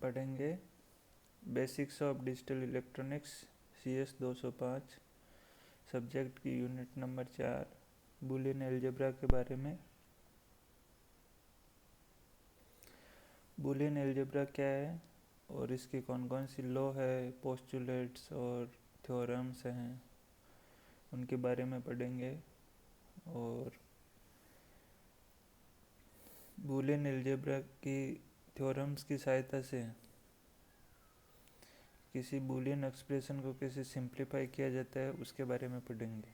पढ़ेंगे basics of digital electronics CS 205 subject की unit number 4 Boolean algebra के बारे में। बूलियन अलजेब्रा क्या है और इसकी कौन कौन सी लॉ है, पोस्टुलेट्स और थ्योरम्स हैं, उनके बारे में पढ़ेंगे। और बूलियन अलजेब्रा की थ्योरम्स की सहायता से किसी बूलियन एक्सप्रेशन को कैसे सिंप्लीफाई किया जाता है उसके बारे में पढ़ेंगे।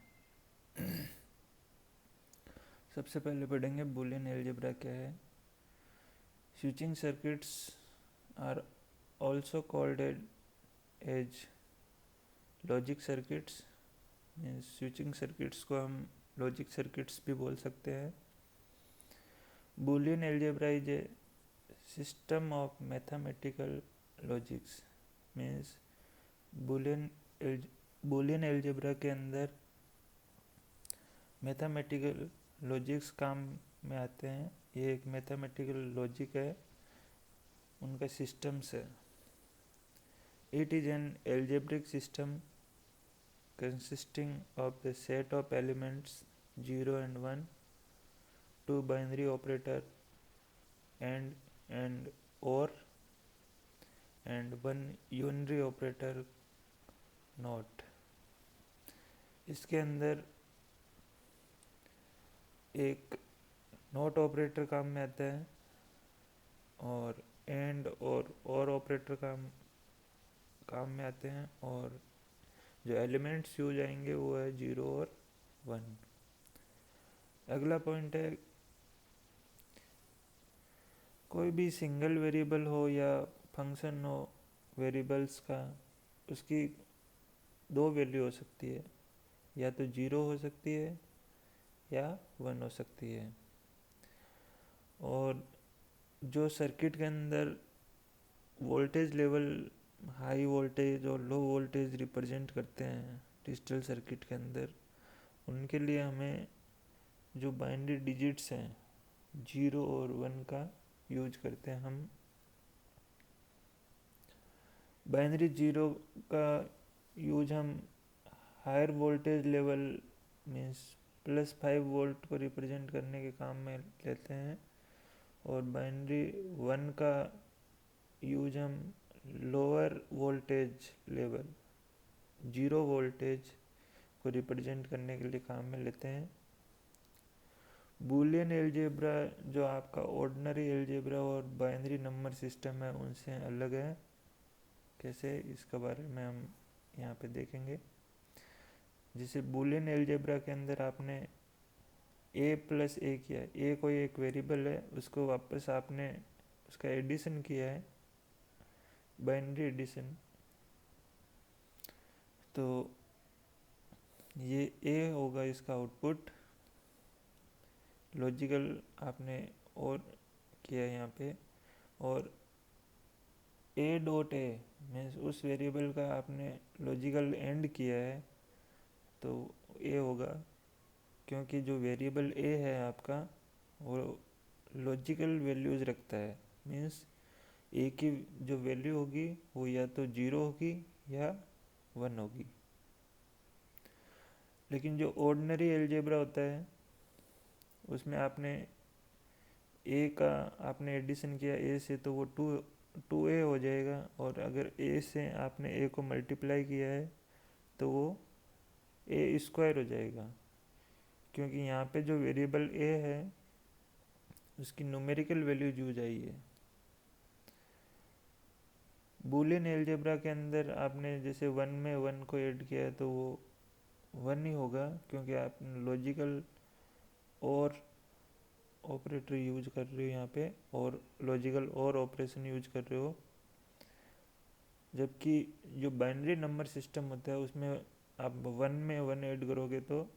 सबसे पहले पढ़ेंगे बूलियन अलजेब्रा क्या है। Switching circuits are also called as logic circuits. Switching circuits को हम लॉजिक सर्किट्स भी बोल सकते हैं। Boolean algebra is a system of mathematical logics. Means Boolean algebra के अंदर मैथमेटिकल लॉजिक्स काम में आते हैं। ये एक मैथमेटिकल लॉजिक है, उनका सिस्टम्स है। It is an algebraic system consisting of the set of elements 0 and 1, two binary operator and or and one unary operator not। इसके अंदर एक नॉट ऑपरेटर काम में आता है और एंड और ऑपरेटर काम में आते हैं, और जो एलिमेंट्स यूज आएंगे वो है 0 और 1। अगला पॉइंट है, कोई भी सिंगल वेरिएबल हो या फंक्शन हो वेरिएबल्स का, उसकी दो वैल्यू हो सकती है, या तो 0 हो सकती है या 1 हो सकती है। और जो सर्किट के अंदर वोल्टेज लेवल हाई वोल्टेज और लो वोल्टेज रिप्रेजेंट करते हैं डिजिटल सर्किट के अंदर, उनके लिए हमें जो बाइनरी डिजिट्स हैं 0 और 1 का यूज करते हैं हम। बाइनरी 0 का यूज हम higher voltage level means +5 volt को रिप्रेजेंट करने के काम में लेते हैं, और बाइनरी 1 का यूज हम लोअर वोल्टेज लेवल 0 वोल्टेज को रिप्रेजेंट करने के लिए काम में लेते हैं। बूलियन अलजेब्रा जो आपका ऑर्डिनरी अलजेब्रा और बाइनरी नंबर सिस्टम है उनसे अलग है। कैसे, इसके बारे में हम यहाँ पे देखेंगे। जैसे बूलियन अलजेब्रा के अंदर आपने a+a किया है, a कोई एक वेरिएबल है, उसको वापस आपने उसका एडिशन किया है, बाइनरी एडिशन, तो ये a होगा इसका आउटपुट। लॉजिकल आपने और किया यहाँ पे, और a.a मीन्स उस वेरिएबल का आपने लॉजिकल एंड किया है, तो a होगा, क्योंकि जो वेरिएबल a है आपका वो लॉजिकल वैल्यूज रखता है। मीन्स a की जो वैल्यू होगी वो या तो 0 होगी या 1 होगी। लेकिन जो ऑर्डिनरी अलजेब्रा होता है उसमें आपने a का आपने एडिशन किया a से, तो वो 2a हो जाएगा, और अगर a से आपने a को मल्टीप्लाई किया है तो वो a² हो जाएगा, क्योंकि यहाँ पे जो वेरिएबल a है उसकी न्यूमेरिकल वैल्यू यूज आई है। बूलियन अलजेब्रा के अंदर आपने जैसे 1 में 1 को ऐड किया है तो वो 1 ही होगा, क्योंकि आप लॉजिकल और ऑपरेटर यूज कर रहे हो यहाँ पे, और लॉजिकल और ऑपरेशन यूज कर रहे हो। जबकि जो बाइनरी नंबर सिस्टम होता है उसमें आप 1 में 1 ऐड करोगे तो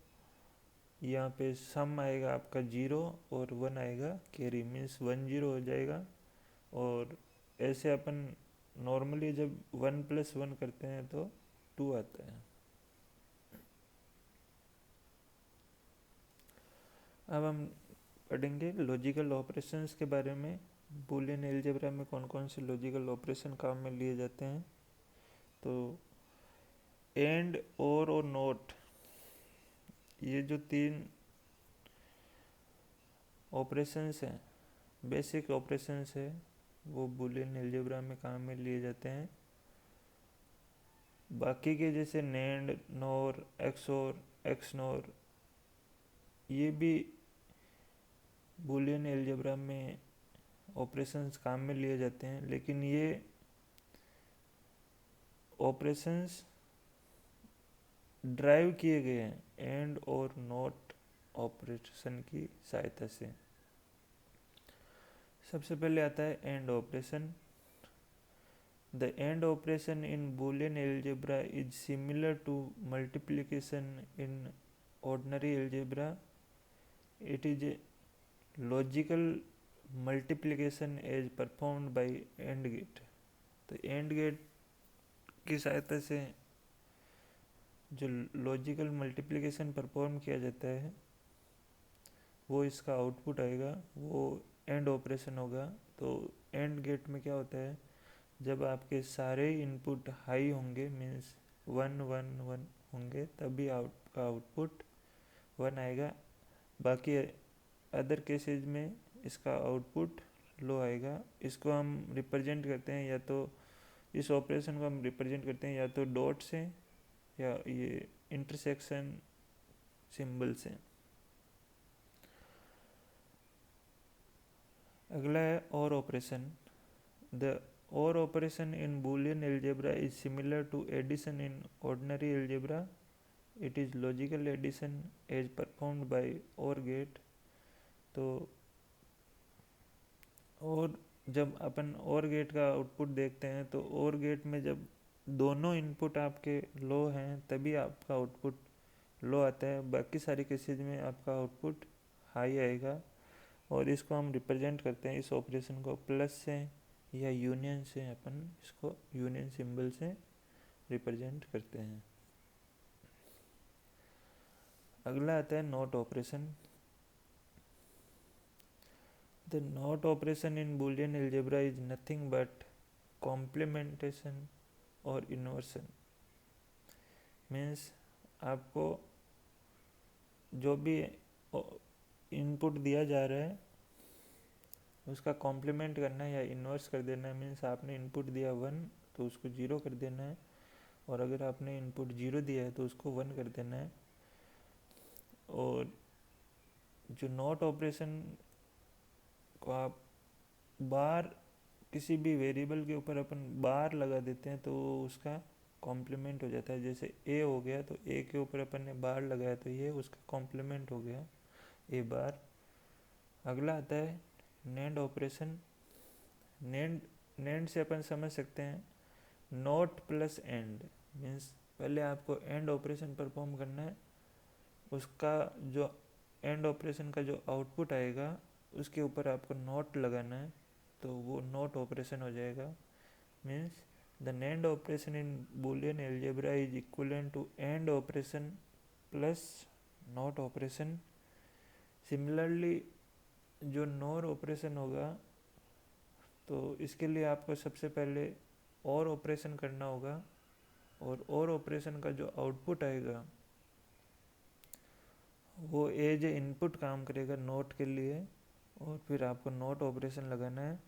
यहाँ पे सम आएगा आपका 0 और 1 आएगा कैरी, मीन्स 1-0 हो जाएगा। और ऐसे अपन नॉर्मली जब 1+1 करते हैं तो 2 आता है। अब हम पढ़ेंगे लॉजिकल ऑपरेशंस के बारे में। बूलियन अलजेब्रा में कौन कौन से लॉजिकल ऑपरेशन काम में लिए जाते हैं? तो एंड, और नोट, ये जो तीन ऑपरेशंस हैं, बेसिक ऑपरेशंस है, वो बूलियन अलजेब्रा में काम में लिए जाते हैं। बाकी के जैसे नेंड, नोर, एक्सोर, एक्सनोर, ये भी बूलियन अलजेब्रा में ऑपरेशंस काम में लिए जाते हैं, लेकिन ये ऑपरेशंस ड्राइव किए गए हैं एंड और नॉट ऑपरेशन की सहायता से। सबसे पहले आता है and operation. The AND operation in Boolean algebra is similar to multiplication in ordinary algebra. It is a logical multiplication as performed by AND gate. तो AND gate की सहायता से जो लॉजिकल मल्टीप्लिकेशन परफॉर्म किया जाता है, वो इसका आउटपुट आएगा, वो एंड ऑपरेशन होगा। तो एंड गेट में क्या होता है, जब आपके सारे इनपुट हाई होंगे, मीन्स 1 1 1 होंगे, तभी आपका आउटपुट 1 आएगा। बाकी अदर केसेज में इसका आउटपुट लो आएगा। इसको हम रिप्रेजेंट करते हैं, या तो इस ऑपरेशन को हम रिप्रेजेंट करते हैं या तो डॉट से या ये इंटरसेक्शन सिंबल से। अगला है और operation. The OR operation in Boolean algebra is similar to addition in ordinary algebra. It is logical addition as performed by OR gate. तो और जब अपन OR गेट का आउटपुट देखते हैं, तो OR गेट में जब दोनों इनपुट आपके लो हैं तभी आपका आउटपुट लो आता है। बाकी सारी केसेज में आपका आउटपुट हाई आएगा। और इसको हम रिप्रेजेंट करते हैं, इस ऑपरेशन को प्लस से या यूनियन से, अपन इसको यूनियन सिंबल से रिप्रेजेंट करते हैं। अगला आता है not operation. The not operation in Boolean algebra is nothing but complementation और इन्वर्सन। मीन्स आपको जो भी इनपुट दिया जा रहा है उसका कॉम्प्लीमेंट करना है या इन्वर्स कर देना है। मीन्स आपने इनपुट दिया 1 तो उसको 0 कर देना है, और अगर आपने इनपुट 0 दिया है तो उसको 1 कर देना है। और जो नॉट ऑपरेशन को आप बार, किसी भी वेरिएबल के ऊपर अपन बार लगा देते हैं तो उसका कॉम्प्लीमेंट हो जाता है। जैसे ए हो गया तो ए के ऊपर अपन ने बार लगाया तो ये उसका कॉम्प्लीमेंट हो गया, ए बार। अगला आता है नेंड ऑपरेशन। नेंड से अपन समझ सकते हैं नॉट प्लस एंड। मीन्स पहले आपको एंड ऑपरेशन परफॉर्म करना है, उसका जो एंड ऑपरेशन का जो आउटपुट आएगा उसके ऊपर आपको नॉट लगाना है, तो वो नॉट ऑपरेशन हो जाएगा। Means the nand operation in Boolean algebra is equivalent to and operation plus not operation. Similarly जो नॉर ऑपरेशन होगा, तो इसके लिए आपको सबसे पहले और ऑपरेशन करना होगा, और ऑपरेशन का जो आउटपुट आएगा वो एज ए इनपुट काम करेगा नोट के लिए, और फिर आपको नोट ऑपरेशन लगाना है।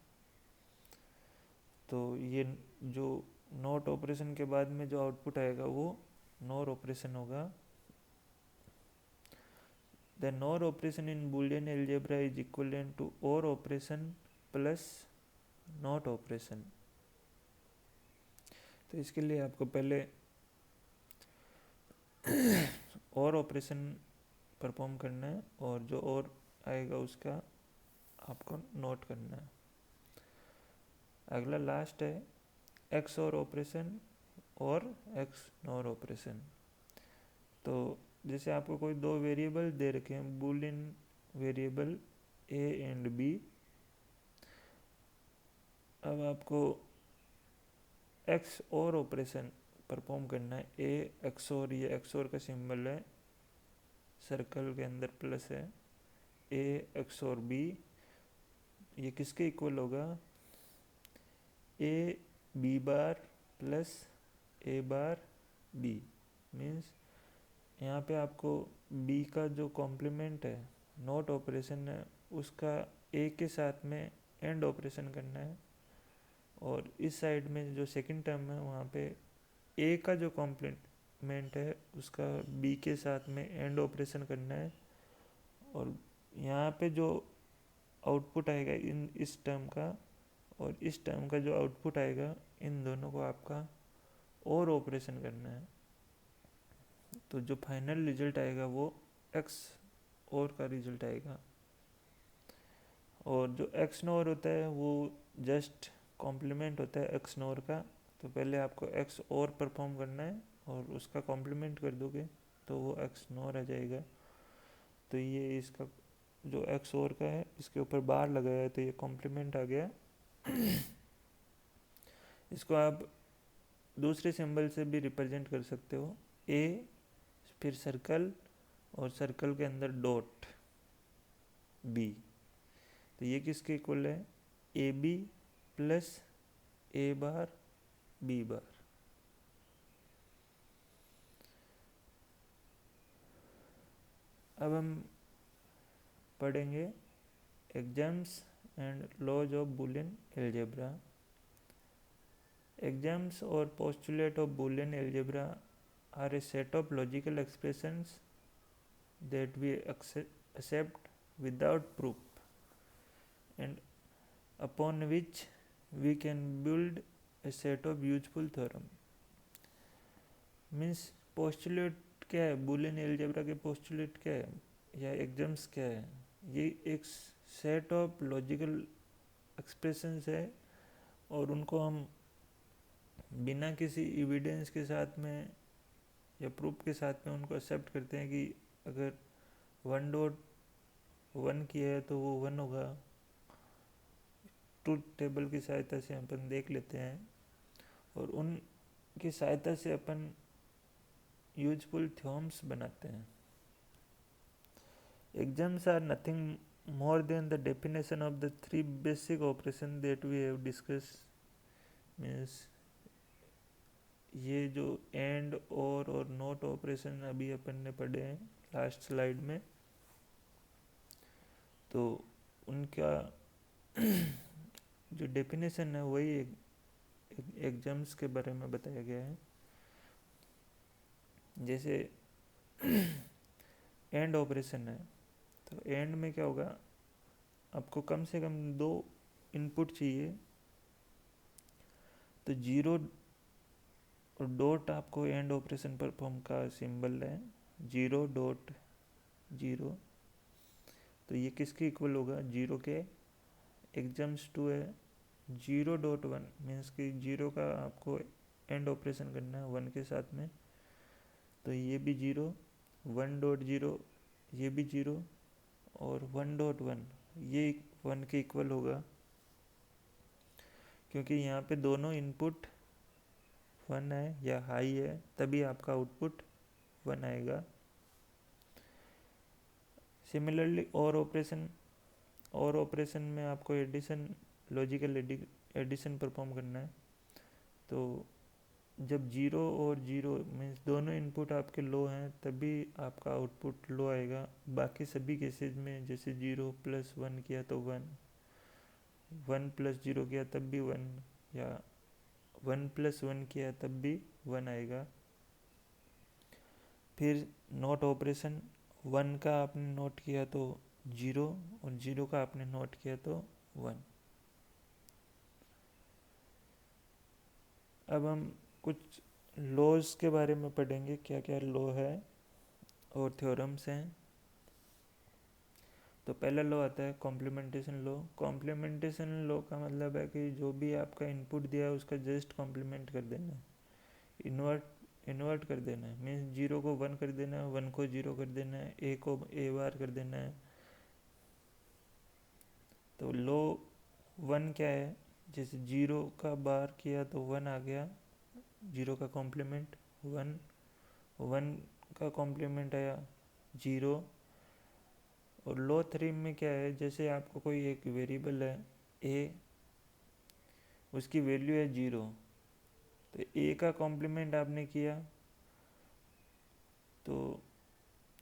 तो ये जो नोट ऑपरेशन के बाद में जो आउटपुट आएगा वो नोर ऑपरेशन होगा। The nor operation in Boolean algebra is equivalent to or operation plus not operation. तो इसके लिए आपको पहले और ऑपरेशन परफॉर्म करना है, और जो और आएगा उसका आपको नोट करना है। अगला लास्ट है एक्स और ऑपरेशन और एक्स नॉर ऑपरेशन। तो जैसे आपको कोई दो वेरिएबल दे रखे हैं, Boolean variable A and B. अब आपको एक्स और ऑपरेशन परफॉर्म करना है। ए एक्सोर, ये एक्सोर का सिंबल है, सर्कल के अंदर प्लस है। ए एक्सोर बी, ये किसके इक्वल होगा, A B bar plus A bar B. Means यहाँ पे आपको बी का जो कॉम्प्लीमेंट है, नॉट ऑपरेशन है, उसका ए के साथ में एंड ऑपरेशन करना है, और इस साइड में जो सेकंड टर्म है वहाँ पे ए का जो कॉम्प्लीमेंट है उसका बी के साथ में एंड ऑपरेशन करना है। और यहाँ पे जो आउटपुट आएगा इन इस टर्म का और इस टर्म का जो आउटपुट आएगा, इन दोनों को आपका और ऑपरेशन करना है। तो जो फाइनल रिजल्ट आएगा वो एक्स और का रिजल्ट आएगा। और जो एक्स नोर होता है वो जस्ट कॉम्प्लीमेंट होता है एक्स नोर का। तो पहले आपको एक्स और परफॉर्म करना है और उसका कॉम्प्लीमेंट कर दोगे तो वो एक्स नोर आ जाएगा। तो ये इसका जो एक्स और का है इसके ऊपर बार लगाया है तो ये कॉम्प्लीमेंट आ गया। इसको आप दूसरे सिंबल से भी रिप्रेजेंट कर सकते हो, ए फिर सर्कल और सर्कल के अंदर डॉट बी। तो ये किसके इक्वल है, A B plus A bar B bar. अब हम पढ़ेंगे axioms and laws of Boolean algebra. Exams or postulate of Boolean algebra are a set of logical expressions that we accept without proof and upon which we can build a set of useful theorem. Means postulate क्या है, Boolean algebra के postulate क्या है या exams क्या है, ये एक सेट ऑफ लॉजिकल एक्सप्रेशंस है और उनको हम बिना किसी एविडेंस के साथ में या प्रूफ के साथ में उनको एक्सेप्ट करते हैं कि अगर 1.1 की है तो वो 1 होगा। ट्रूथ टेबल की सहायता से अपन देख लेते हैं और उनकी सहायता से अपन यूजफुल थ्योरम्स बनाते हैं। Axioms are nothing more than the definition of the three basic operations that we have discussed. Means ये जो एंड और नोट ऑपरेशन अभी अपन ने पढ़े हैं लास्ट स्लाइड में, तो उनका जो डेफिनेशन है वही एग्जाम्स के बारे में बताया गया है। जैसे एंड ऑपरेशन है तो एंड में क्या होगा, आपको कम से कम 2 इनपुट चाहिए। तो 0 और डॉट आपको एंड ऑपरेशन परफॉर्म का सिंबल है, 0.0। तो ये किसके इक्वल होगा, 0 के। एग्जाम्स 2 है 0.1 मीन्स कि 0 का आपको एंड ऑपरेशन करना है 1 के साथ में, तो ये भी 0, 1.0 ये भी 0 और 1.1 ये 1 के इक्वल होगा, क्योंकि यहाँ पे दोनों इनपुट 1 है या हाई है तभी आपका आउटपुट 1 आएगा। सिमिलरली और ऑपरेशन में आपको एडिशन, लॉजिकल एडिशन परफॉर्म करना है। तो जब 0 और 0 मीन्स दोनों इनपुट आपके लो हैं तभी आपका आउटपुट लो आएगा। बाकी सभी केसेज में जैसे 0 + 1 किया तो 1, 1 + 0 किया तब भी 1, या 1 + 1 किया तब भी 1 आएगा। फिर नोट ऑपरेशन, 1 का आपने नोट किया तो 0 और 0 का आपने नोट किया तो 1। अब हम कुछ लॉज के बारे में पढ़ेंगे, क्या क्या लॉ है और थ्योरम्स हैं। तो पहला लॉ आता है कॉम्प्लीमेंटेशन लॉ। कॉम्प्लीमेंटेशन लॉ का मतलब है कि जो भी आपका इनपुट दिया है उसका जस्ट कॉम्प्लीमेंट कर देना है, इन्वर्ट कर देना है। मीन्स 0 को 1 कर देना है, 1 को 0 कर देना है, a को a बार कर देना है। तो लॉ 1 क्या है, जैसे 0 का बार किया तो 1 आ गया, 0 का कॉम्प्लीमेंट 1, 1 का कॉम्प्लीमेंट आया 0, और लॉ थ्योरम में क्या है, जैसे आपको कोई एक वेरिएबल है ए, उसकी वैल्यू है 0, तो ए का कॉम्प्लीमेंट आपने किया तो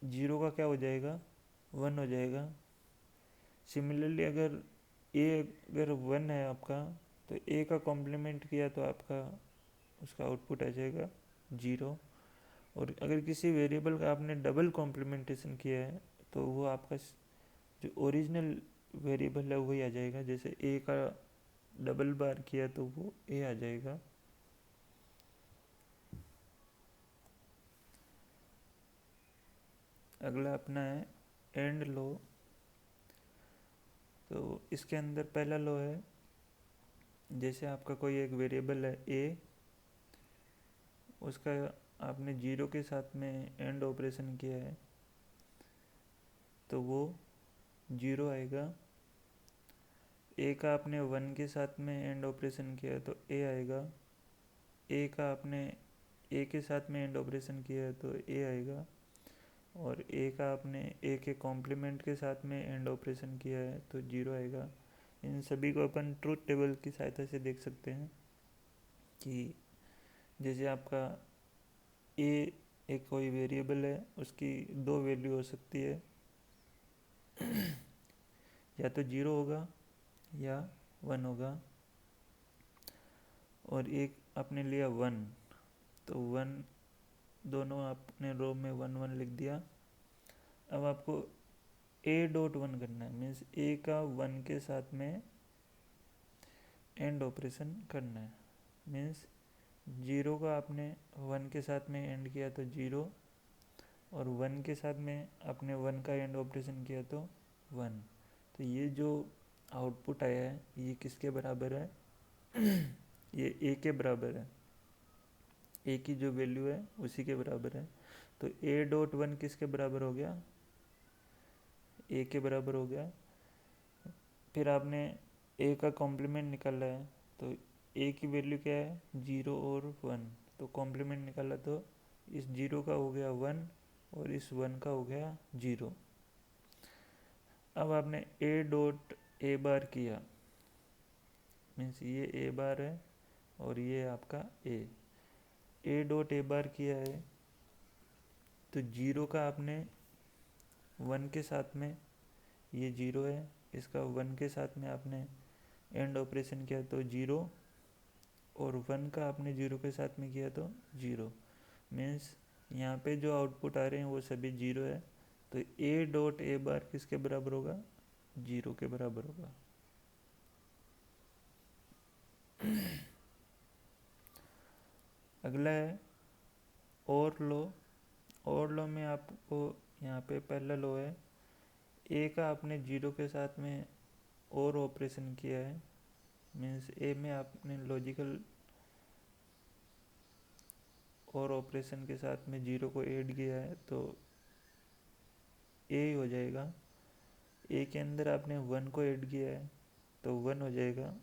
0 का क्या हो जाएगा, 1 हो जाएगा। सिमिलरली अगर ए अगर 1 है आपका, तो ए का कॉम्प्लीमेंट किया तो आपका उसका आउटपुट आ जाएगा 0। और अगर किसी वेरिएबल का आपने डबल कॉम्प्लीमेंटेशन किया है तो वो आपका जो ओरिजिनल वेरिएबल है वही आ जाएगा। जैसे ए का डबल बार किया तो वो ए आ जाएगा। अगला अपना है एंड लॉ। तो इसके अंदर पहला लॉ है, जैसे आपका कोई एक वेरिएबल है ए, उसका आपने 0 के साथ में एंड ऑपरेशन किया है तो वो 0 आएगा। ए का आपने 1 के साथ में एंड ऑपरेशन किया है तो ए आएगा। ए का आपने ए के साथ में एंड ऑपरेशन किया है तो ए आएगा। और ए का आपने ए के कॉम्प्लीमेंट के साथ में एंड ऑपरेशन किया है तो 0 आएगा। इन सभी को अपन ट्रूथ टेबल की सहायता से देख सकते हैं कि जैसे आपका ए एक कोई वेरिएबल है, उसकी दो वैल्यू हो सकती है, या तो 0 होगा या 1 होगा। और एक आपने लिया 1, तो 1 दोनों आपने रो में 1 1 लिख दिया। अब आपको ए डॉट 1 करना है, मीन्स ए का 1 के साथ में एंड ऑपरेशन करना है। मीन्स 0 का आपने 1 के साथ में एंड किया तो 0, और 1 के साथ में आपने 1 का एंड ऑपरेशन किया तो 1। तो ये जो आउटपुट आया है ये किसके बराबर है ये ए के बराबर है। ए की जो वैल्यू है उसी के बराबर है। तो ए डॉट 1 किसके बराबर हो गया, ए के बराबर हो गया। फिर आपने ए का कॉम्प्लीमेंट निकाला है तो ए की वैल्यू क्या है, 0 और 1, तो कॉम्प्लीमेंट निकाला तो इस 0 का हो गया 1 और इस 1 का हो गया 0। अब आपने ए डॉट ए बार किया, मीन्स ये ए बार है और ये आपका ए डॉट ए बार किया है तो 0 का आपने 1 के साथ में, ये 0 है, इसका 1 के साथ में आपने एंड ऑपरेशन किया तो 0, और 1 का आपने 0 के साथ में किया तो 0। मीन्स यहाँ पे जो आउटपुट आ रहे हैं वो सभी 0 है। तो ए डॉट ए बार किसके बराबर होगा, 0 के बराबर होगा। अगला है और लॉ। और लॉ में आपको यहाँ पे पहला लॉ है, ए का आपने 0 के साथ में और ऑपरेशन किया है, मीन्स ए में आपने लॉजिकल और ऑपरेशन के साथ में 0 को ऐड किया है तो ए हो जाएगा। ए के अंदर आपने 1 को ऐड किया है तो 1 हो जाएगा।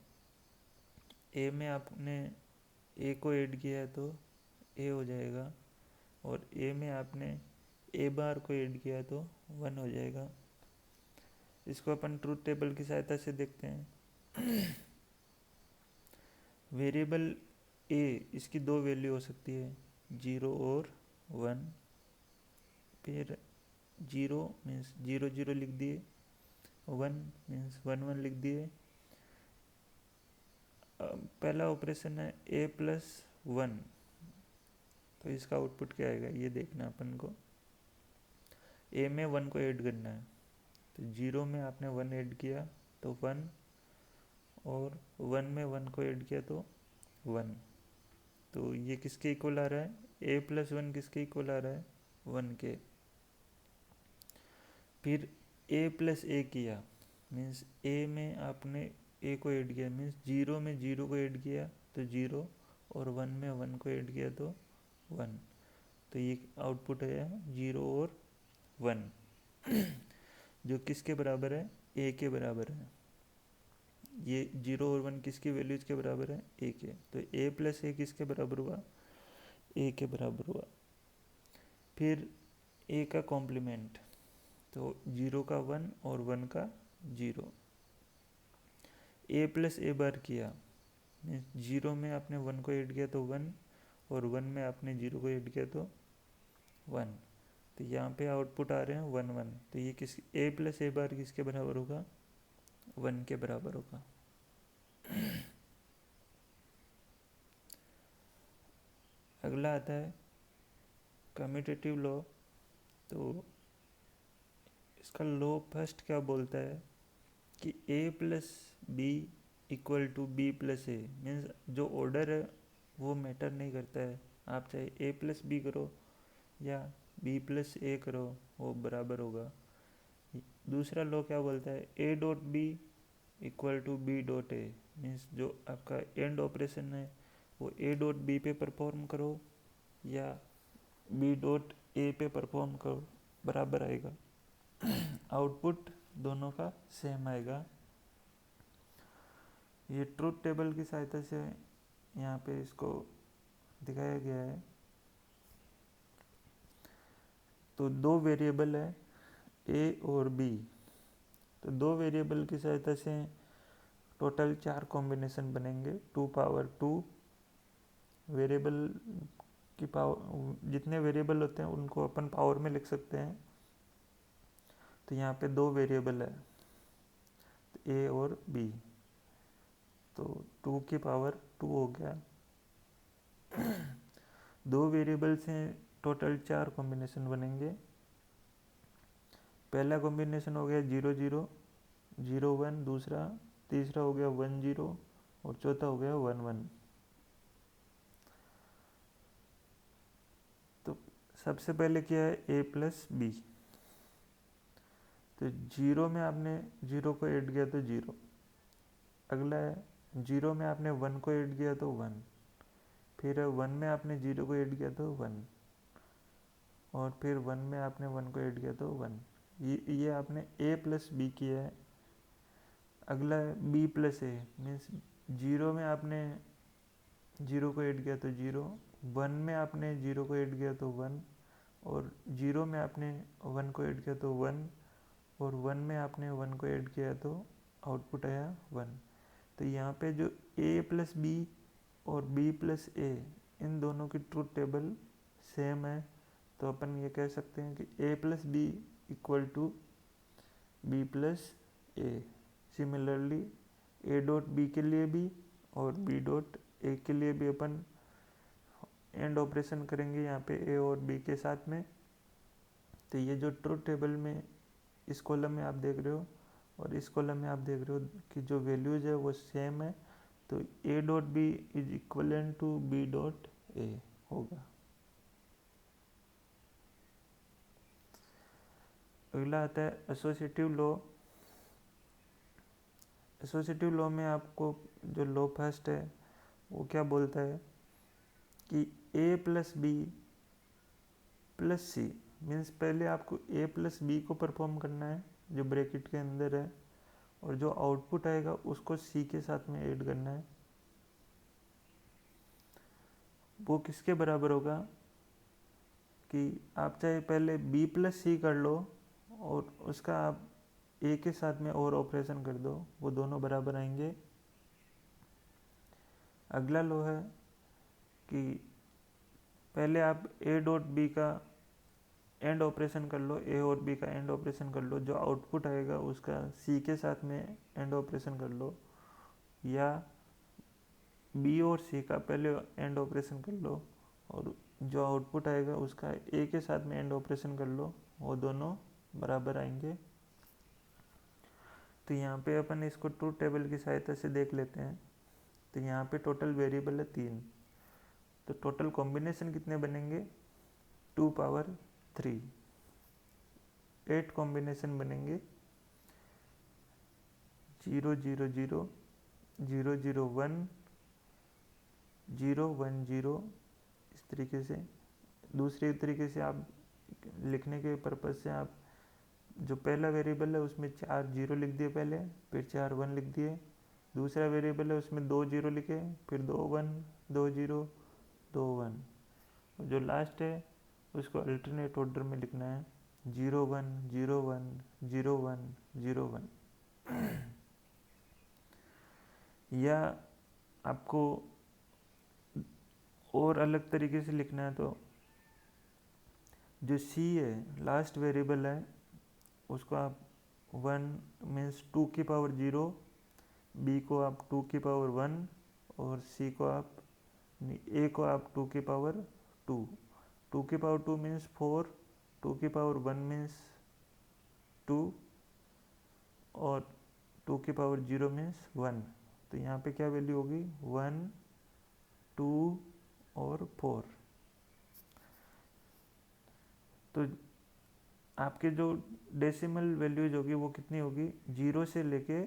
ए में आपने ए को ऐड किया है तो ए हो जाएगा। और ए में आपने ए बार को ऐड किया तो 1 हो जाएगा। इसको अपन ट्रूथ टेबल की सहायता से देखते हैं। वेरिएबल ए, इसकी दो वैल्यू हो सकती है, 0 और 1। फिर 0 मीन्स 0 0 लिख दिए, 1 मीन्स 1 1 लिख दिए। पहला ऑपरेशन है ए प्लस 1, तो इसका आउटपुट क्या आएगा ये देखना अपन को। ए में 1 को ऐड करना है तो 0 में आपने 1 ऐड किया तो 1, और 1 में 1 को ऐड किया तो 1। तो ये किसके इक्वल आ रहा है, ए प्लस 1 किसके इक्वल आ रहा है, 1 के। फिर ए प्लस ए किया, मीन्स ए में आपने ए को ऐड किया, मीन्स 0 में 0 को ऐड किया तो 0, और 1 में 1 को ऐड किया तो 1। तो ये आउटपुट है 0 और 1, जो किसके बराबर है, ए के बराबर है। ये 0 और 1 किसकी वैल्यूज के बराबर है, ए के। तो ए प्लस ए किसके बराबर हुआ, ए के बराबर हुआ। फिर ए का कॉम्प्लीमेंट, तो 0 का 1 और 1 का 0। ए प्लस ए बार किया, मीन्स 0 में आपने 1 को ऐड किया तो 1, और 1 में आपने 0 को ऐड किया तो 1। तो यहाँ पे आउटपुट आ रहे हैं 1 1। तो ये किस ए प्लस ए बार किसके बराबर होगा? 1 के बराबर होगा। अगला आता है कम्यूटेटिव लॉ। तो इसका लॉ फर्स्ट क्या बोलता है कि A plus B equal to B plus A, means जो ऑर्डर है वो मैटर नहीं करता है। आप चाहे ए प्लस बी करो या बी प्लस ए करो, वो बराबर होगा। दूसरा लॉ क्या बोलता है? A dot B equal to B dot A, means जो आपका एंड ऑपरेशन है वो ए डॉट बी पे परफॉर्म करो या बी डॉट ए पे परफॉर्म करो, बराबर आएगा। आउटपुट दोनों का सेम आएगा। ये ट्रूथ टेबल की सहायता से यहाँ पे इसको दिखाया गया है। तो दो वेरिएबल है ए और बी, तो दो वेरिएबल की सहायता से टोटल 4 कॉम्बिनेशन बनेंगे। 2 पावर 2 वेरिएबल की पावर, जितने वेरिएबल होते हैं उनको अपन पावर में लिख सकते हैं। तो यहाँ पे दो वेरिएबल है, तो ए और बी, तो 2 की पावर 2 हो गया। दो वेरिएबल से टोटल 4 कॉम्बिनेशन बनेंगे। पहला कॉम्बिनेशन हो गया 0 0 0 1, दूसरा तीसरा हो गया 1 0 और चौथा हो गया 1 1। तो सबसे पहले क्या है? ए प्लस बी। तो 0 में आपने 0 को ऐड किया तो 0। अगला है 0 में आपने 1 को ऐड किया तो 1, फिर 1 में आपने 0 को ऐड किया तो 1, और फिर 1 में आपने 1 को ऐड किया तो 1। ये आपने a प्लस बी किया है। अगला है b प्लस ए, मीन्स 0 में आपने 0 को ऐड किया तो 0, 1 में आपने 0 को ऐड किया तो 1, और 0 में आपने 1 को ऐड किया तो 1, और 1 में आपने 1 को ऐड किया तो आउटपुट आया 1। तो यहाँ पे जो a प्लस बी और b प्लस ए, इन दोनों की ट्रूथ टेबल सेम है। तो अपन ये कह सकते हैं कि a plus B equal to B plus A. Similarly A dot B के लिए भी और बी डॉट ए के लिए भी अपन एंड ऑपरेशन करेंगे यहाँ पे ए और बी के साथ में। तो ये जो ट्रूथ टेबल में इस कॉलम में आप देख रहे हो और इस कॉलम में आप देख रहे हो कि जो वैल्यूज है वो सेम है। तो A dot B is equivalent to B dot A होगा। अगला आता है एसोसिएटिव लॉ। एसोसिएटिव लॉ में आपको जो लॉ फर्स्ट है वो क्या बोलता है कि A plus B plus C, means पहले आपको ए प्लस बी को परफॉर्म करना है जो ब्रैकेट के अंदर है, और जो आउटपुट आएगा उसको सी के साथ में ऐड करना है। वो किसके बराबर होगा कि आप चाहे पहले बी प्लस सी कर लो और उसका आप ए के साथ में और ऑपरेशन कर दो, वो दोनों बराबर आएंगे। अगला लॉ है कि पहले आप ए डॉट बी का एंड ऑपरेशन कर लो, ए और बी का एंड ऑपरेशन कर लो, जो आउटपुट आएगा उसका सी के साथ में एंड ऑपरेशन कर लो, या बी और सी का पहले एंड ऑपरेशन कर लो और जो आउटपुट आएगा उसका ए के साथ में एंड ऑपरेशन कर लो, वो दोनों बराबर आएंगे। तो यहाँ पे अपन इसको ट्रूथ टेबल की सहायता से देख लेते हैं। तो यहाँ पे टोटल वेरिएबल है 3, तो टोटल कॉम्बिनेशन कितने बनेंगे? 2 पावर 3, 8 कॉम्बिनेशन बनेंगे। 0 0 0 0 0 1 0 1 0, इस तरीके से। दूसरे तरीके से आप लिखने के पर्पज़ से आप जो पहला वेरिएबल है उसमें 4 0 लिख दिए पहले, फिर 4 1 लिख दिए। दूसरा वेरिएबल है उसमें 2 0 लिखे, फिर 2 1 2 0 2 1, और जो लास्ट है उसको अल्टरनेट ऑर्डर में लिखना है 01 01 01 01। या आपको और अलग तरीके से लिखना है तो जो c है लास्ट वेरिएबल है उसको आप 1 मीन्स 2 की पावर 0, b को आप 2 की पावर 1 और c को आप a को आप 2 की पावर 2। 2 की पावर 2 मीन्स 4, 2 की पावर 1 मीन्स 2 और 2 की पावर 0 मीन्स 1। तो यहाँ पे क्या वैल्यू होगी 1 2 और 4। तो आपके जो डेसिमल वैल्यूज होगी वो कितनी होगी 0 से लेके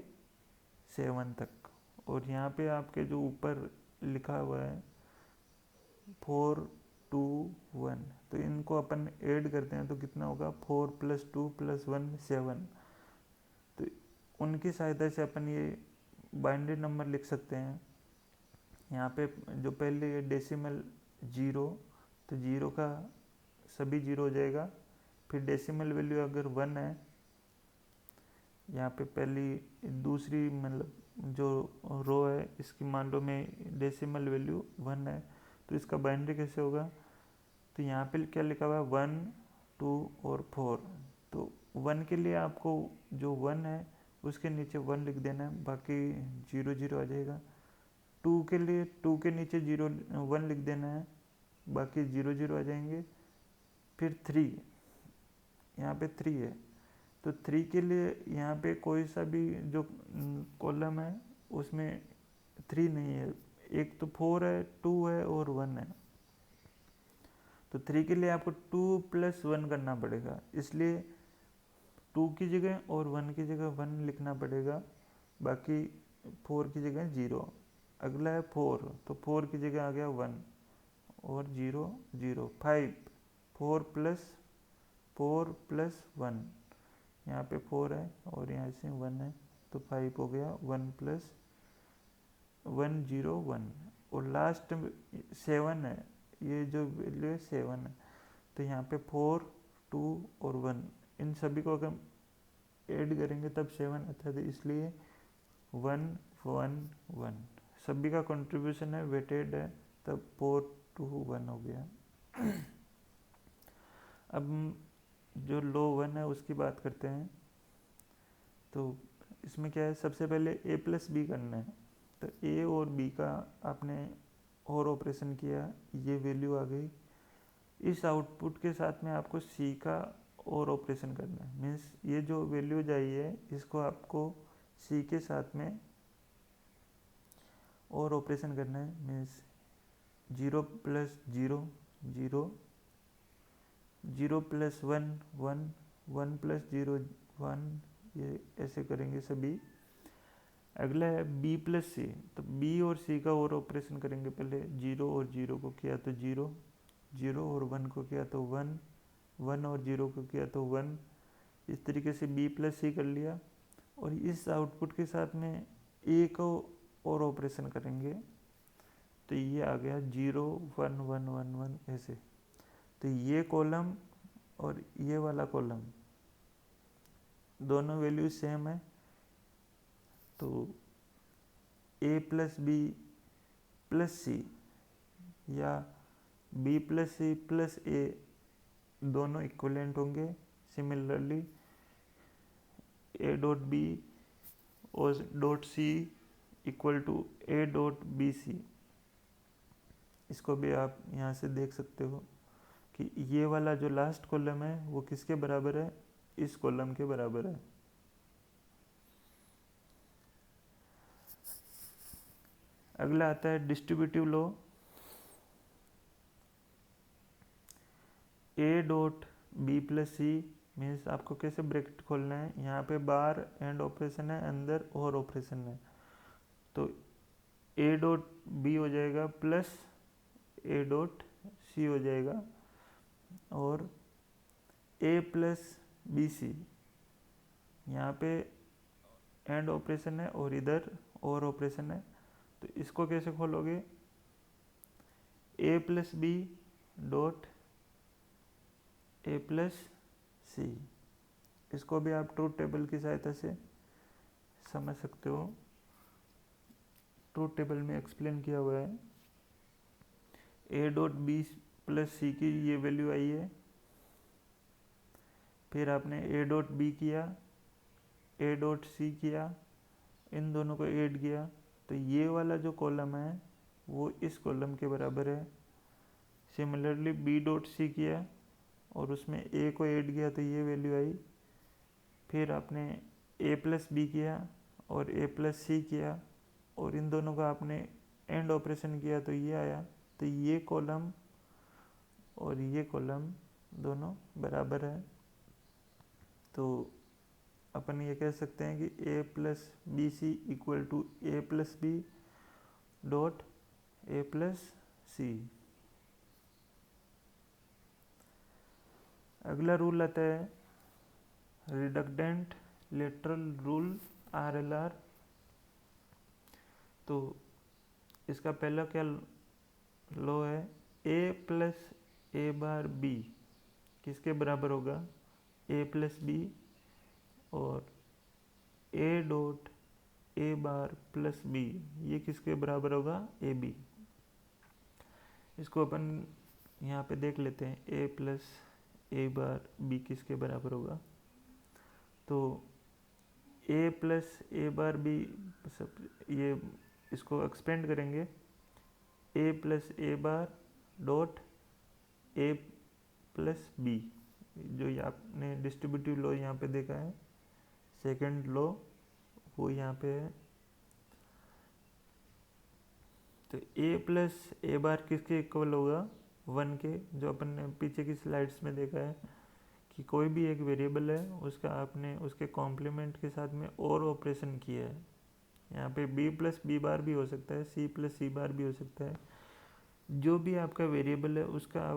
7 तक। और यहाँ पे आपके जो ऊपर लिखा हुआ है 4 2 1, तो इनको अपन ऐड करते हैं तो कितना होगा 4 + 2 + 1 7। तो उनकी सहायता से अपन ये बाइनरी नंबर लिख सकते हैं। यहाँ पे जो पहले ये डेसिमल 0, तो 0 का सभी 0 हो जाएगा। फिर डेसिमल वैल्यू अगर 1 है, यहाँ पे पहली दूसरी मतलब जो रो है इसकी मान लो में डेसिमल वैल्यू 1 है, तो इसका बाइनरी कैसे होगा। तो यहाँ पे क्या लिखा हुआ है 1 2 और 4। तो 1 के लिए आपको जो 1 है उसके नीचे 1 लिख देना है, बाकी 0 0 आ जाएगा। 2 के लिए 2 के नीचे 1 लिख देना है, बाकी 0 0 आ जाएंगे। फिर 3, यहाँ पे 3 है तो 3 के लिए यहाँ पे कोई सा भी जो कॉलम है उसमें 3 नहीं है, एक तो 4 है 2 है और 1 है। तो 3 के लिए आपको 2 + 1 करना पड़ेगा, इसलिए 2 की जगह और 1 की जगह 1 लिखना पड़ेगा, बाकी 4 की जगह 0। अगला है 4, तो 4 की जगह आ गया 1 और 0 0। 5 4 + 1, यहाँ पे 4 है और यहाँ से 1 है तो 5 हो गया 1 + 1 0 1। और लास्ट 7 है, ये जो वैल्यू है 7 है, तो यहाँ पे 4 2 और 1 इन सभी को अगर ऐड करेंगे तब 7 आता है, तो इसलिए 1 1 1 सभी का कंट्रीब्यूशन है वेटेड है, तब 4 2 1 हो गया। अब जो लो 1 है उसकी बात करते हैं। तो इसमें क्या है, सबसे पहले a + b करना है। तो a और b का आपने और ऑपरेशन किया, ये वैल्यू आ गई। इस आउटपुट के साथ में आपको c का और ऑपरेशन करना है, मीन्स ये जो वैल्यूज आई है इसको आपको c के साथ में और ऑपरेशन करना है, मीन्स 0 + 0 0 0 + 1 1 1 + 0 1, ये ऐसे करेंगे सभी। अगला है b + c, तो b और c का और ऑपरेशन करेंगे। पहले 0 और 0 को किया तो 0 0 और 1 को किया तो 1 1 और 0 को किया तो 1। इस तरीके से b + c कर लिया। और इस आउटपुट के साथ में a को और ऑपरेशन करेंगे, तो ये आ गया 0 1 1 1 1 ऐसे। तो ये कॉलम और ये वाला कॉलम दोनों वैल्यू सेम है, तो a + b + c या b + c + a दोनों इक्विवेलेंट होंगे। सिमिलरली a.b और .c = a.bc। इसको भी आप यहाँ से देख सकते हो कि ये वाला जो लास्ट कॉलम है वो किसके बराबर है, इस कॉलम के बराबर है। अगला आता है distributive law. a.b + c means आपको कैसे ब्रैकेट खोलना है, यहाँ पे बार एंड ऑपरेशन है, अंदर और ऑपरेशन है, तो a.b हो जाएगा प्लस a.c हो जाएगा। और a + bc, यहाँ पे एंड ऑपरेशन है और इधर और ऑपरेशन है, तो इसको कैसे खोलोगे, a + b डॉट a + सी। इसको भी आप ट्रूथ टेबल की सहायता से समझ सकते हो। ट्रूथ टेबल में एक्सप्लेन किया हुआ है। ए डॉट बी प्लस सी की ये वैल्यू आई है, फिर आपने ए डॉट बी किया, ए डॉट सी किया, इन दोनों को ऐड किया, तो ये वाला जो कॉलम है वो इस कॉलम के बराबर है। सिमिलरली बी डॉट सी किया और उसमें ए को ऐड किया तो ये वैल्यू आई। फिर आपने ए प्लस बी किया और ए प्लस सी किया और इन दोनों का आपने एंड ऑपरेशन किया तो ये आया। तो ये कॉलम और ये कॉलम दोनों बराबर है। तो अपन ये कह सकते हैं कि A plus B C equal to A plus B dot A plus C. अगला रूल आता है रिडक्टेंट लेटरल रूल RLR। तो इसका पहला क्या लॉ है, ए प्लस ए बार बी किसके बराबर होगा, ए प्लस बी, और A dot A bar plus B ये किसके बराबर होगा, ए बी। इसको अपन यहाँ पे देख लेते हैं, ए प्लस ए बार बी किसके बराबर होगा। तो ए प्लस ए बार बी, ये इसको एक्सपेंड करेंगे, A plus A bar dot A plus B, जो ये आपने डिस्ट्रीब्यूटिव लॉ यहाँ पे देखा है, सेकंड लॉ वो यहाँ पे है। तो ए प्लस ए बार किसके इक्वल होगा, 1 के, जो अपन ने पीछे की स्लाइड्स में देखा है कि कोई भी एक वेरिएबल है उसका आपने उसके कॉम्प्लीमेंट के साथ में और ऑपरेशन किया है। यहाँ पे बी प्लस बी बार भी हो सकता है, सी प्लस सी बार भी हो सकता है। जो भी आपका वेरिएबल है उसका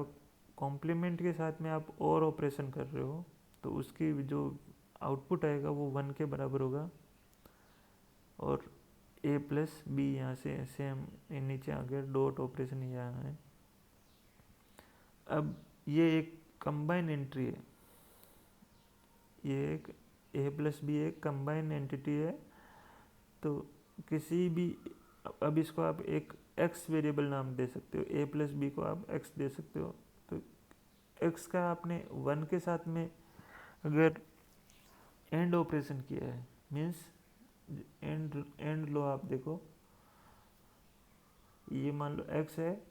कॉम्प्लीमेंट के साथ में आप और ऑपरेशन कर रहे हो तो उसकी जो आउटपुट आएगा वो 1 के बराबर होगा। और ए प्लस बी यहाँ से सेम नीचे आ गया, डॉट ऑपरेशन यहाँ है। अब ये एक कंबाइन एंट्री है, ये एक ए प्लस बी एक कंबाइन एंटिटी है। तो किसी भी, अब इसको आप एक एक्स वेरिएबल नाम दे सकते हो, ए प्लस बी को आप एक्स दे सकते हो। तो एक्स का आपने 1 के साथ में अगर एंड ऑपरेशन किया है, मीन्स एंड लो आप देखो, ये मान लो एक्स है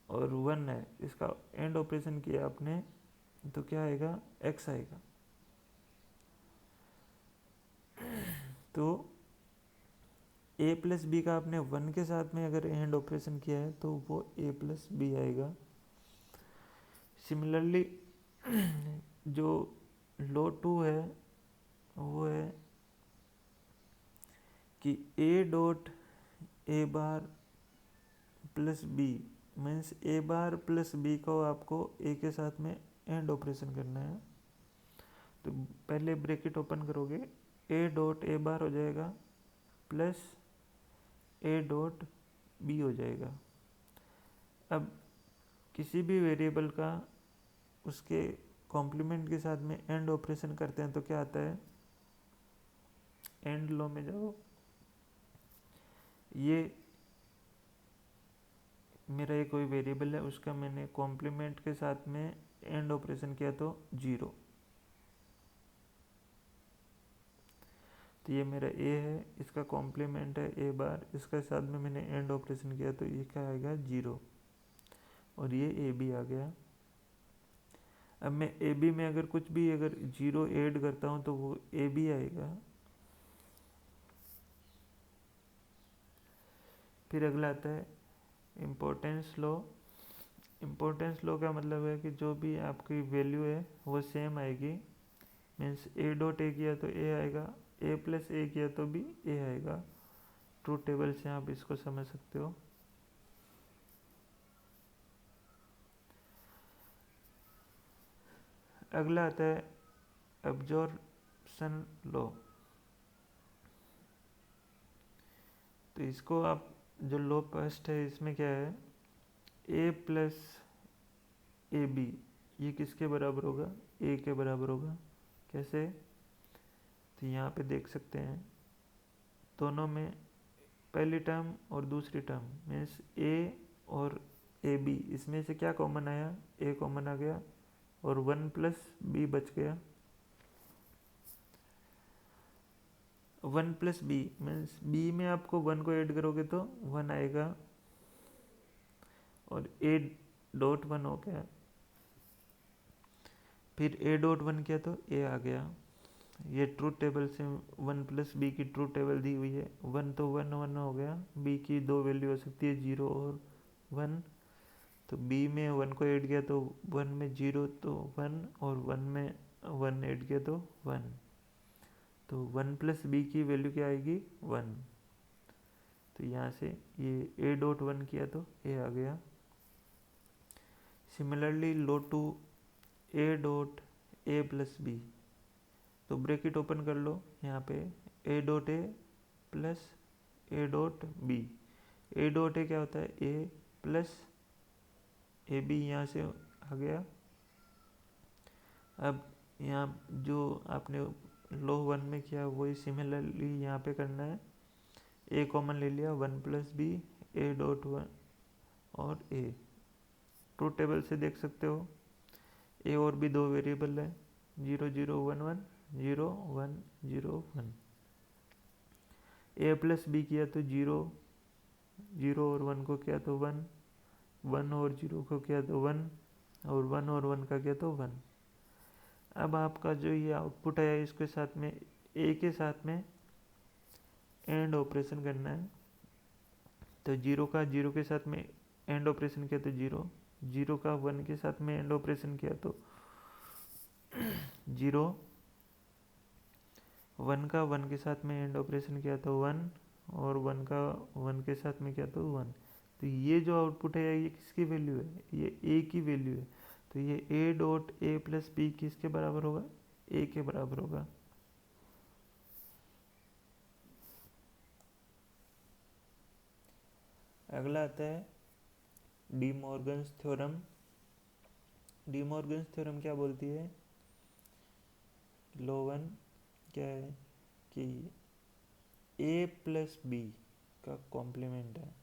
और 1 है, इसका एंड ऑपरेशन किया आपने तो क्या आएगा, एक्स आएगा। तो ए प्लस बी का आपने 1 के साथ में अगर एंड ऑपरेशन किया है तो वो ए प्लस बी आएगा। सिमिलरली जो लॉ 2 है वो है कि A dot A bar plus B, means A bar plus B को आपको ए के साथ में एंड ऑपरेशन करना है। तो पहले ब्रैकेट ओपन करोगे, ए डॉट ए बार हो जाएगा प्लस ए डॉट बी हो जाएगा। अब किसी भी वेरिएबल का उसके कॉम्प्लीमेंट के साथ में एंड ऑपरेशन करते हैं तो क्या आता है, एंड लॉ में जाओ, ये मेरा ये कोई वेरिएबल है उसका मैंने कॉम्प्लीमेंट के साथ में एंड ऑपरेशन किया तो 0। तो ये मेरा ए है, इसका कॉम्प्लीमेंट है ए बार, इसके साथ में मैंने एंड ऑपरेशन किया तो ये क्या आएगा, 0, और ये ए बी आ गया। अब मैं ए बी में अगर कुछ भी अगर 0 ऐड करता हूँ तो वो ए बी आएगा। फिर अगला आता है इम्पोर्टेंस लॉ। इम्पोर्टेंस लॉ का मतलब है कि जो भी आपकी वैल्यू है वो सेम आएगी, मीन्स ए डॉट ए किया तो ए आएगा, ए प्लस ए किया तो भी ए आएगा। ट्रूथ टेबल से आप इसको समझ सकते हो। अगला आता है एब्जॉर्प्शन लॉ। तो इसको आप जो लॉ फर्स्ट है इसमें क्या है, ए प्लस ए बी ये किसके बराबर होगा, ए के बराबर होगा। कैसे? तो यहाँ पे देख सकते हैं दोनों में पहली टर्म और दूसरी टर्म मीन्स ए और ए बी, इसमें से क्या कॉमन आया? ए कॉमन आ गया और 1 प्लस बी बच गया। 1 प्लस बी मीन्स बी में आपको 1 को ऐड करोगे तो 1 आएगा और ए डॉट 1 हो गया। फिर ए डॉट 1 किया तो ए आ गया। ये ट्रूथ टेबल से 1 प्लस बी की ट्रूथ टेबल दी हुई है। 1 तो 1 1 हो गया, बी की दो वैल्यू हो सकती है 0 और 1। तो बी में 1 को ऐड किया तो 1 में 0 तो 1 और 1 में 1 ऐड किया तो 1। तो 1 प्लस बी की वैल्यू क्या आएगी? 1। तो यहाँ से ये ए डॉट 1 किया तो ए आ गया। Similarly law two A dot A plus B, तो ब्रैकेट ओपन कर लो यहाँ पे A dot A plus A dot B. A dot A क्या होता है? ए प्लस ए बी, यहाँ से आ गया। अब यहाँ जो आपने लो 1 में किया वही सिमिलरली यहाँ पे करना है। ए कॉमन ले लिया, 1 प्लस बी ए डॉट 1 और ए। ट्रूथ टेबल से देख सकते हो ए और बी दो वेरिएबल है, 0 0 1 1 0 1 0 1। ए प्लस बी किया तो 0 0 और 1 को किया तो 1 1 और 0 को किया तो 1 और 1 और 1 का किया तो 1। अब आपका जो ये आउटपुट आया इसके साथ में ए के साथ में एंड ऑपरेशन करना है। तो 0 का 0 के साथ में एंड ऑपरेशन किया तो 0, 0 का 1 के साथ में एंड ऑपरेशन किया तो 0, 1 का 1 के साथ में एंड ऑपरेशन किया तो 1 और 1 का 1 के साथ में किया तो 1। तो ये जो आउटपुट है ये किसकी वैल्यू है? ये ए की वैल्यू है। तो ये A dot A plus B किसके बराबर होगा? ए के बराबर होगा। अगला आता है D Morgan's theorem. D Morgan's theorem क्या बोलती है? लो 1 क्या है कि ए प्लस बी का कॉम्प्लीमेंट है,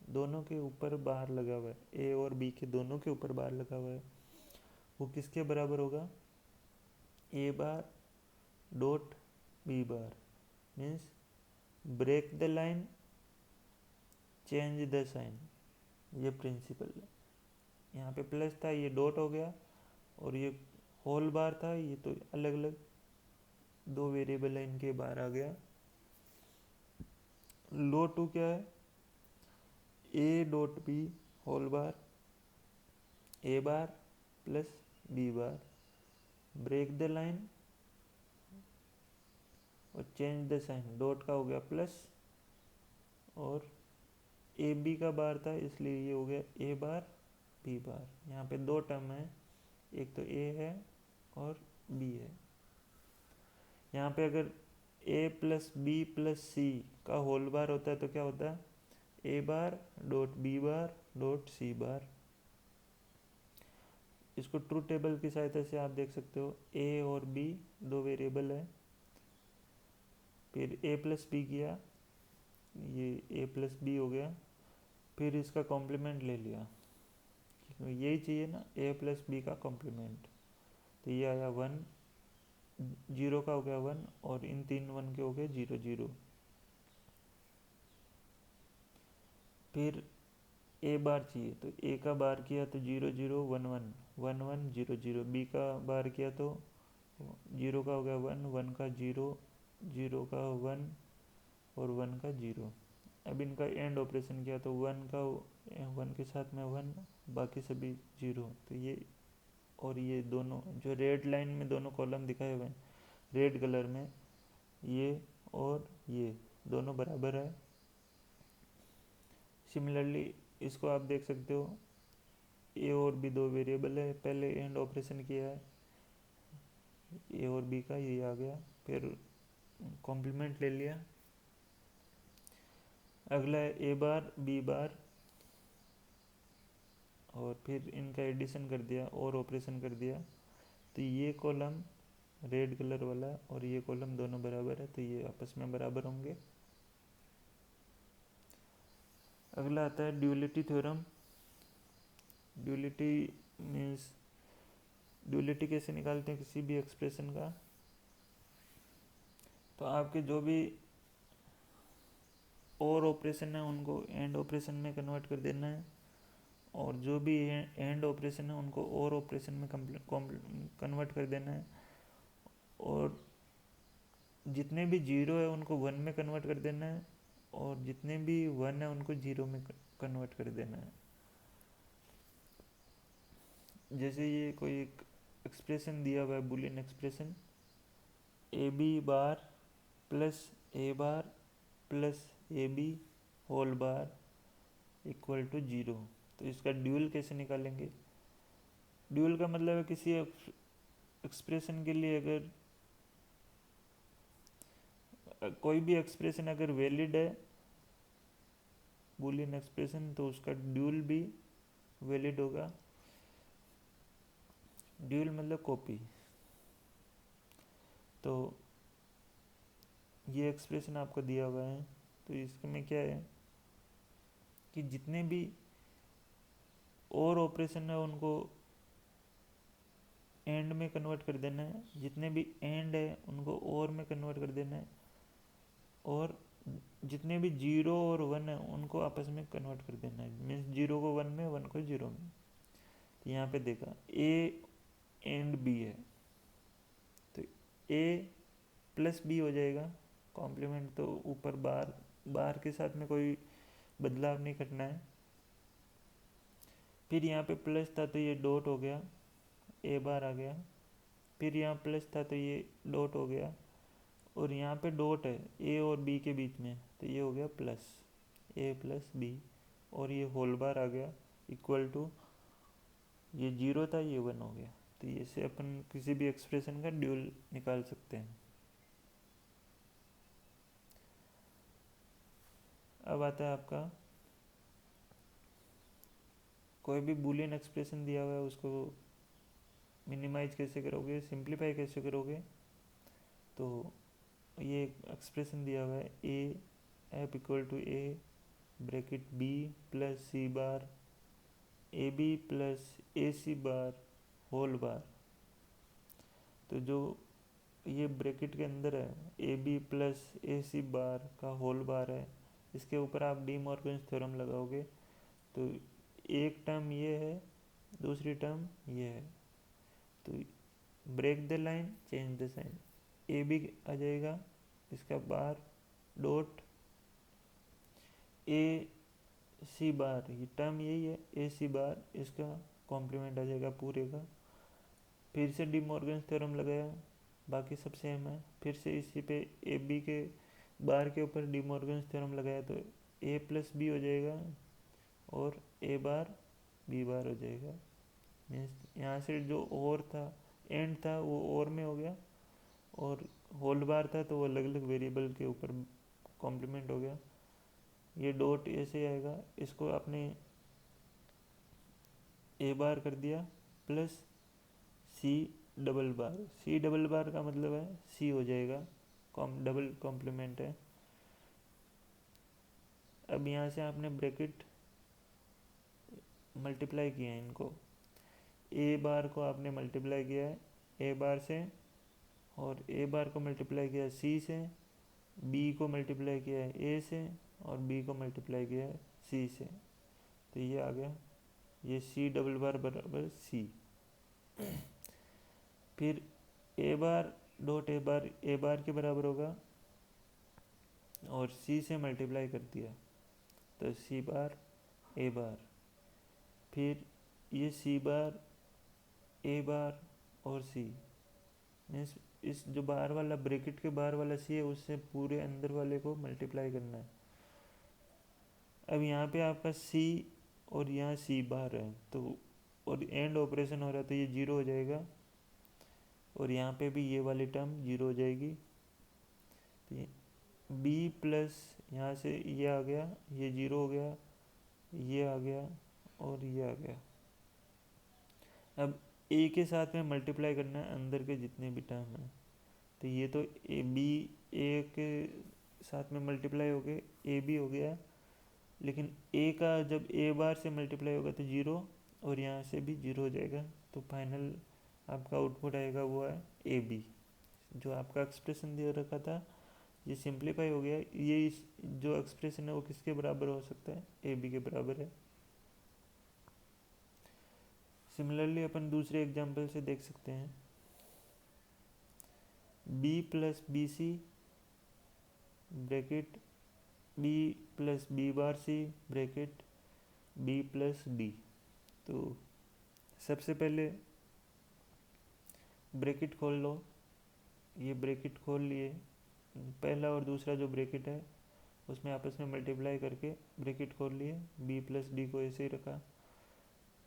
दोनों के ऊपर बार लगा हुआ है, ए और बी के दोनों के ऊपर बार लगा हुआ है, वो किसके बराबर होगा? A bar dot B bar means break the line change the sign. ये प्रिंसिपल है। यहाँ पे प्लस था, ये डॉट हो गया, और ये होल बार था, ये तो अलग अलग दो वेरिएबल है, इनके बाहर आ गया। लो 2 क्या है? A dot B whole bar A bar plus B bar, break the line और चेंज द साइन। डॉट का हो गया प्लस और ए बी का बार था इसलिए ये हो गया ए बार बी बार। यहाँ पे दो टर्म है, एक तो ए है और बी है। यहाँ पे अगर A plus B plus C का होल बार होता है तो क्या होता है? A bar dot B bar dot C bar. इसको ट्रूथ टेबल की सहायता से आप देख सकते हो। ए और बी दो वेरिएबल है, फिर ए प्लस बी किया, ये ए प्लस बी हो गया, फिर इसका कॉम्प्लीमेंट ले लिया, यही चाहिए ना, ए प्लस बी का कॉम्प्लीमेंट। तो ये आया 1, 0 का हो गया 1 और इन तीन 1 के हो गए 0 0। फिर ए बार चाहिए तो ए का बार किया तो 0 0 1 1 1 1 0 0। बी का बार किया तो 0 का हो गया 1 1 का 0 0 का 1 और 1 का 0। अब इनका एंड ऑपरेशन किया तो 1 का 1 के साथ में 1, बाकी सभी 0। तो ये और ये दोनों जो रेड लाइन में दोनों कॉलम दिखाए हुए हैं रेड कलर में, ये और ये दोनों बराबर है। सिमिलरली इसको आप देख सकते हो, ए और बी दो वेरिएबल है, पहले एंड ऑपरेशन किया है ए और बी का, ये आ गया, फिर कॉम्प्लीमेंट ले लिया। अगला है ए बार बी बार और फिर इनका एडिशन कर दिया और ऑपरेशन कर दिया। तो ये कॉलम रेड कलर वाला और ये कॉलम दोनों बराबर है, तो ये आपस में बराबर होंगे। अगला आता है duality theorem. Duality means duality कैसे निकालते हैं किसी भी एक्सप्रेशन का, तो आपके जो भी और ऑपरेशन है उनको एंड ऑपरेशन में कन्वर्ट कर देना है, और जो भी एंड ऑपरेशन है उनको और ऑपरेशन में कन्वर्ट कर देना है, और जितने भी जीरो है उनको वन में कन्वर्ट कर देना है, और जितने भी वन है उनको जीरो में कन्वर्ट कर देना है। जैसे ये कोई एक एक्सप्रेशन दिया हुआ है, Boolean expression, A B bar plus A bar plus A B whole bar equal to zero. तो इसका ड्यूल कैसे निकालेंगे? ड्यूल का मतलब है किसी एक्सप्रेशन के लिए अगर कोई भी एक्सप्रेशन अगर वैलिड है, बुलियन एक्सप्रेशन, तो उसका ड्यूल भी वैलिड होगा। ड्यूल मतलब कॉपी। तो ये एक्सप्रेशन आपको दिया हुआ है, तो इसमें क्या है कि जितने भी और ऑपरेशन है उनको एंड में कन्वर्ट कर देना है, जितने भी एंड है उनको और में कन्वर्ट कर देना है, और जितने भी जीरो और वन है उनको आपस में कन्वर्ट कर देना है। मीन्स जीरो को वन में, वन को जीरो में। तो यहाँ पे देखा ए एंड बी है, तो ए प्लस बी हो जाएगा कॉम्प्लीमेंट, तो ऊपर बार, बार के साथ में कोई बदलाव नहीं करना है। फिर यहाँ पे प्लस था तो ये डॉट हो गया, ए बार आ गया। फिर यहाँ प्लस था तो ये डॉट हो गया, और यहाँ पे डॉट है ए और बी के बीच में, तो ये हो गया प्लस ए प्लस बी, और ये होल बार आ गया इक्वल टू, ये जीरो था ये वन हो गया। तो ये से अपन किसी भी एक्सप्रेशन का ड्यूल निकाल सकते हैं। अब आता है आपका कोई भी बुलियन एक्सप्रेशन दिया हुआ है, उसको मिनिमाइज कैसे करोगे, सिंप्लीफाई कैसे करोगे? तो ये एक्सप्रेशन दिया हुआ है A F equal to A bracket B plus C bar A B plus A C bar whole bar. तो जो ये ब्रैकेट के अंदर है A B plus A C बार का होल बार है, इसके ऊपर आप डी मॉर्गन्स थ्योरम लगाओगे, तो एक टर्म ये है, दूसरी टर्म ये है, तो break the line change the sign, A B आ जाएगा, इसका बार डॉट ए सी बार, ये टर्म यही है ए सी बार, इसका कॉम्प्लीमेंट आ जाएगा पूरे का। फिर से डी मॉर्गन्स थ्योरम लगाया, बाकी सब सेम है। फिर से इसी पे ए बी के बार के ऊपर डी मॉर्गन्स थ्योरम लगाया, तो ए प्लस बी हो जाएगा, और ए बार बी बार हो जाएगा। मीन्स यहाँ से जो और था, एंड था, वो और में हो गया, और होल बार था तो वो अलग अलग वेरिएबल के ऊपर कॉम्प्लीमेंट हो गया। ये डॉट ऐसे आएगा, इसको आपने ए बार कर दिया प्लस सी डबल बार, सी डबल बार का मतलब है सी हो जाएगा, डबल कॉम्प्लीमेंट है। अब यहाँ से आपने ब्रैकेट मल्टीप्लाई किया है इनको, ए बार को आपने मल्टीप्लाई किया है ए बार से, और ए बार को मल्टीप्लाई किया है सी से, बी को मल्टीप्लाई किया है ए से, और बी को मल्टीप्लाई किया है सी से, तो ये आ गया, ये सी डबल बार बराबर सी। फिर ए बार डॉट ए बार के बराबर होगा, और सी से मल्टीप्लाई कर दिया तो सी बार ए बार। फिर ये सी बार ए बार और सी, मीन्स इस जो बाहर वाला ब्रैकेट के बाहर वाला सी है उससे पूरे अंदर वाले को मल्टीप्लाई करना है। अब यहाँ पे आपका सी और यहाँ सी बार है, तो और एंड ऑपरेशन हो रहा है तो ये जीरो हो जाएगा, और यहाँ पे भी ये वाली टर्म जीरो हो जाएगी। तो बी प्लस यहाँ से ये आ गया, ये जीरो हो गया, ये आ गया, और ये आ गया। अब ए के साथ में मल्टीप्लाई करना है अंदर के जितने भी टर्म हैं। तो ये तो ए बी ए के साथ में मल्टीप्लाई हो गए, ए बी हो गया, लेकिन ए का जब ए बार से मल्टीप्लाई होगा तो जीरो, और यहाँ से भी जीरो हो जाएगा। तो फाइनल आपका आउटपुट आएगा वो है ए बी। जो आपका एक्सप्रेशन दे रखा था ये सिंप्लीफाई हो गया। ये जो एक्सप्रेशन है वो किसके बराबर हो सकता है, ए बी के बराबर है। सिमिलरली अपन दूसरे एग्जांपल से देख सकते हैं, B plus B C bracket B plus B bar C bracket B plus D. तो सबसे पहले ब्रैकेट खोल लो, ये ब्रैकेट खोल लिए, पहला और दूसरा जो ब्रैकेट है उसमें आपस में मल्टीप्लाई करके ब्रैकेट खोल लिए, बी प्लस डी को ऐसे ही रखा।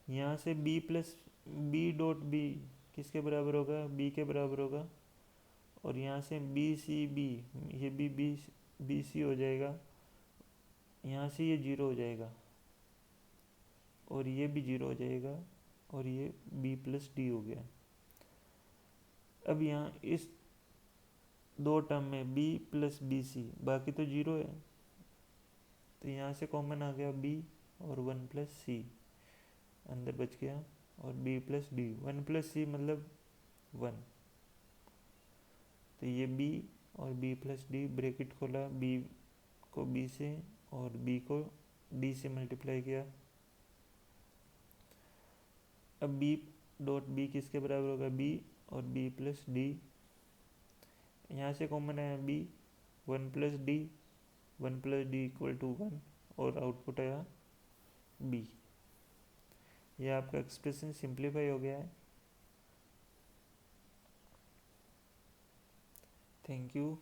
यहाँ से B plus B dot B किसके बराबर होगा, बी के बराबर होगा, और यहाँ से बी सी बी, ये भी बी सी हो जाएगा, यहाँ से ये जीरो हो जाएगा, और ये भी जीरो हो जाएगा, और ये बी प्लस डी हो गया। अब यहाँ इस दो टर्म में बी प्लस बी सी, बाकी तो जीरो है, तो यहाँ से कॉमन आ गया बी और वन प्लस सी अंदर बच गया, और B plus D, one plus C मतलब वन। तो ये बी और बी प्लस डी, ब्रैकेट खोला, बी को बी से और बी को डी से मल्टीप्लाई किया। अब बी डॉट बी किसके बराबर होगा, बी और बी प्लस डी, यहाँ से कॉमन आया B, one plus D equal to one, और आउटपुट आया बी। यह आपका एक्सप्रेशन सिंप्लीफाई हो गया है। Thank you.